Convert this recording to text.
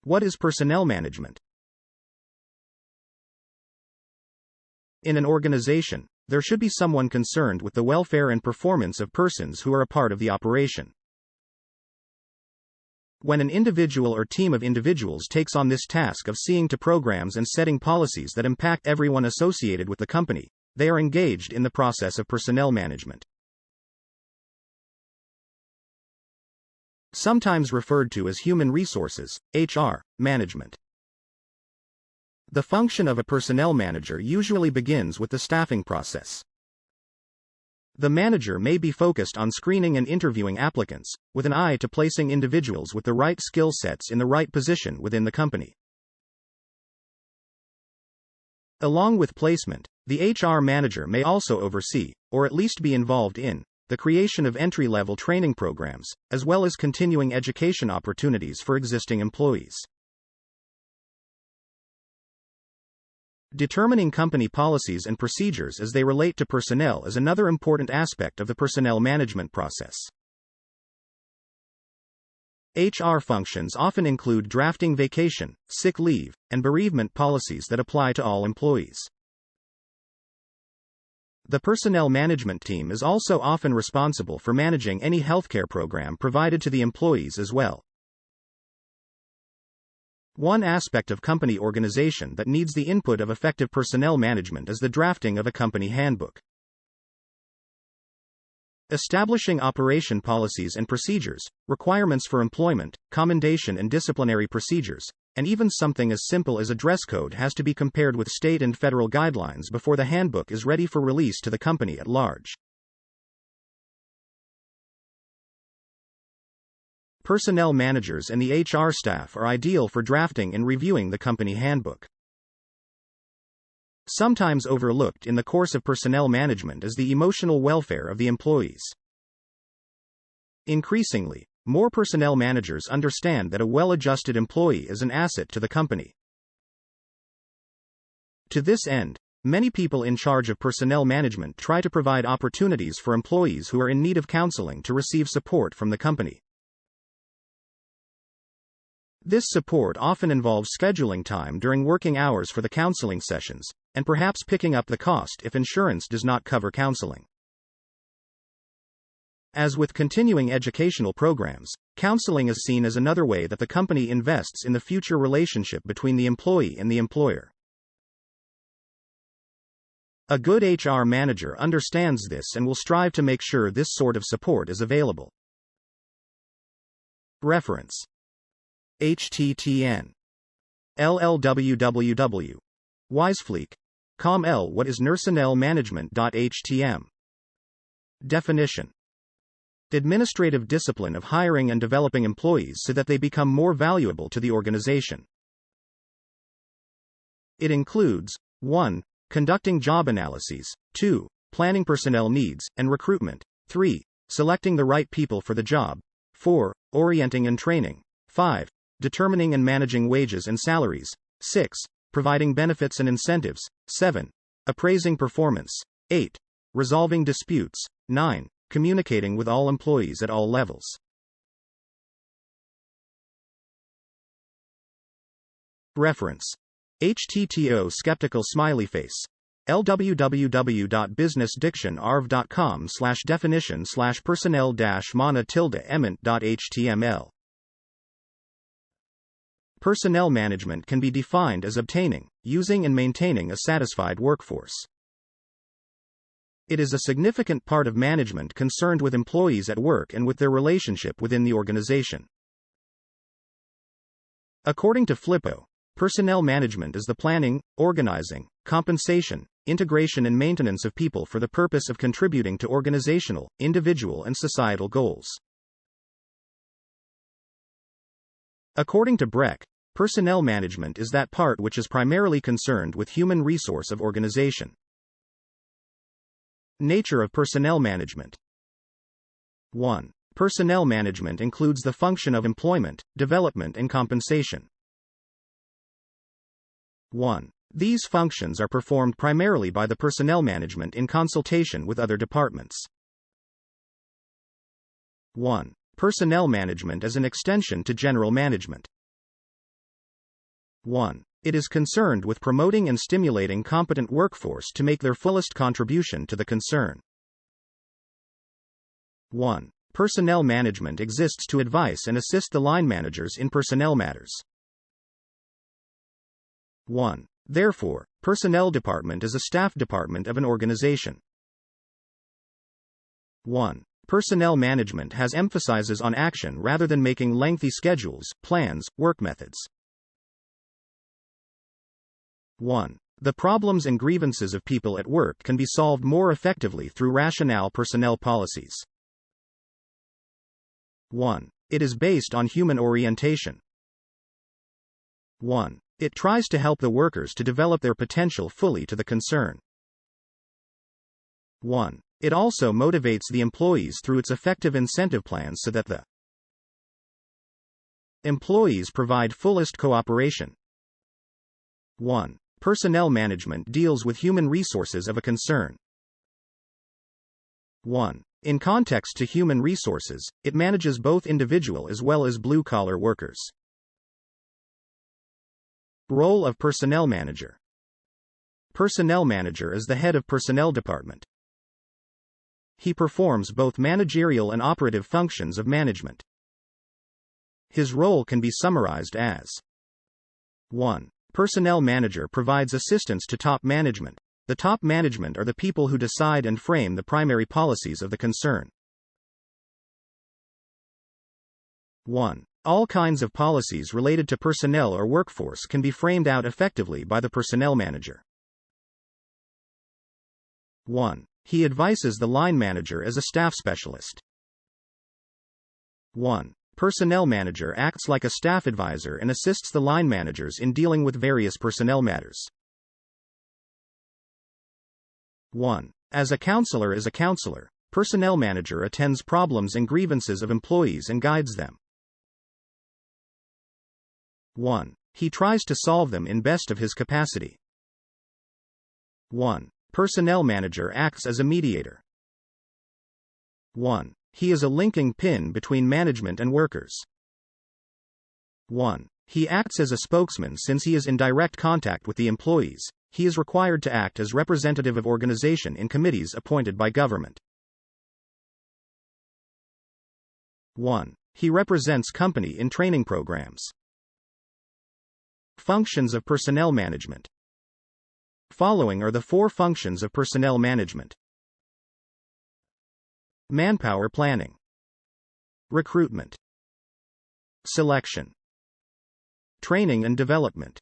What is personnel management? In an organization, there should be someone concerned with the welfare and performance of persons who are a part of the operation. When an individual or team of individuals takes on this task of seeing to programs and setting policies that impact everyone associated with the company, they are engaged in the process of personnel management. Sometimes referred to as human resources, HR, management. The function of a personnel manager usually begins with the staffing process. The manager may be focused on screening and interviewing applicants, with an eye to placing individuals with the right skill sets in the right position within the company. Along with placement, the HR manager may also oversee, or at least be involved in, the creation of entry-level training programs, as well as continuing education opportunities for existing employees. Determining company policies and procedures as they relate to personnel is another important aspect of the personnel management process. HR functions often include drafting vacation, sick leave, and bereavement policies that apply to all employees. The personnel management team is also often responsible for managing any healthcare program provided to the employees as well. One aspect of company organization that needs the input of effective personnel management is the drafting of a company handbook. Establishing operation policies and procedures, requirements for employment, commendation and disciplinary procedures, and even something as simple as a dress code has to be compared with state and federal guidelines before the handbook is ready for release to the company at large. Personnel managers and the HR staff are ideal for drafting and reviewing the company handbook. Sometimes overlooked in the course of personnel management is the emotional welfare of the employees. Increasingly, more personnel managers understand that a well-adjusted employee is an asset to the company. To this end, many people in charge of personnel management try to provide opportunities for employees who are in need of counseling to receive support from the company. This support often involves scheduling time during working hours for the counseling sessions, and perhaps picking up the cost if insurance does not cover counseling. As with continuing educational programs, counseling is seen as another way that the company invests in the future relationship between the employee and the employer. A good HR manager understands this and will strive to make sure this sort of support is available. Reference: httn llwww. Wisefleek.com. What is personnel management.htm? Definition: administrative discipline of hiring and developing employees so that they become more valuable to the organization. It includes 1. Conducting job analyses, 2. Planning personnel needs and recruitment, 3. Selecting the right people for the job, 4. Orienting and training, 5. Determining and managing wages and salaries, 6. Providing benefits and incentives, 7. Appraising performance, 8. Resolving disputes, 9. Communicating with all employees at all levels. Reference: http skeptical smiley face. lwww.businessdiction.arv.com/definition/personnel-mana-ement.html. Personnel management can be defined as obtaining, using and maintaining a satisfied workforce. It is a significant part of management concerned with employees at work and with their relationship within the organization. According to Flippo, personnel management is the planning, organizing, compensation, integration and maintenance of people for the purpose of contributing to organizational, individual and societal goals. According to Breck, personnel management is that part which is primarily concerned with human resource of organization. Nature of personnel management. 1. Personnel management includes the function of employment, development and compensation. 1. These functions are performed primarily by the personnel management in consultation with other departments. 1. Personnel management is an extension to general management. 1. It is concerned with promoting and stimulating competent workforce to make their fullest contribution to the concern. 1. Personnel management exists to advise and assist the line managers in personnel matters. 1. Therefore, personnel department is a staff department of an organization. 1. Personnel management has emphasizes on action rather than making lengthy schedules, plans, work methods. 1. The problems and grievances of people at work can be solved more effectively through rationale personnel policies. 1. It is based on human orientation. 1. It tries to help the workers to develop their potential fully to the concern. 1. It also motivates the employees through its effective incentive plans so that the employees provide fullest cooperation. 1. Personnel management deals with human resources of a concern. 1. In context to human resources, it manages both individual as well as blue-collar workers. Role of personnel manager. Personnel manager is the head of personnel department. He performs both managerial and operative functions of management. His role can be summarized as 1. Personnel manager provides assistance to top management. The top management are the people who decide and frame the primary policies of the concern. 1. All kinds of policies related to personnel or workforce can be framed out effectively by the personnel manager. 1. He advises the line manager as a staff specialist. 1. Personnel manager acts like a staff advisor and assists the line managers in dealing with various personnel matters. 1. As a counselor is a counselor, personnel manager attends problems and grievances of employees and guides them. 1. He tries to solve them in best of his capacity. 1. Personnel manager acts as a mediator. 1. He is a linking pin between management and workers. 1. He acts as a spokesman since he is in direct contact with the employees. He is required to act as representative of organization in committees appointed by government. 1. He represents company in training programs. Functions of personnel management. Following are the 4 functions of personnel management. Manpower planning, recruitment, selection, training and development,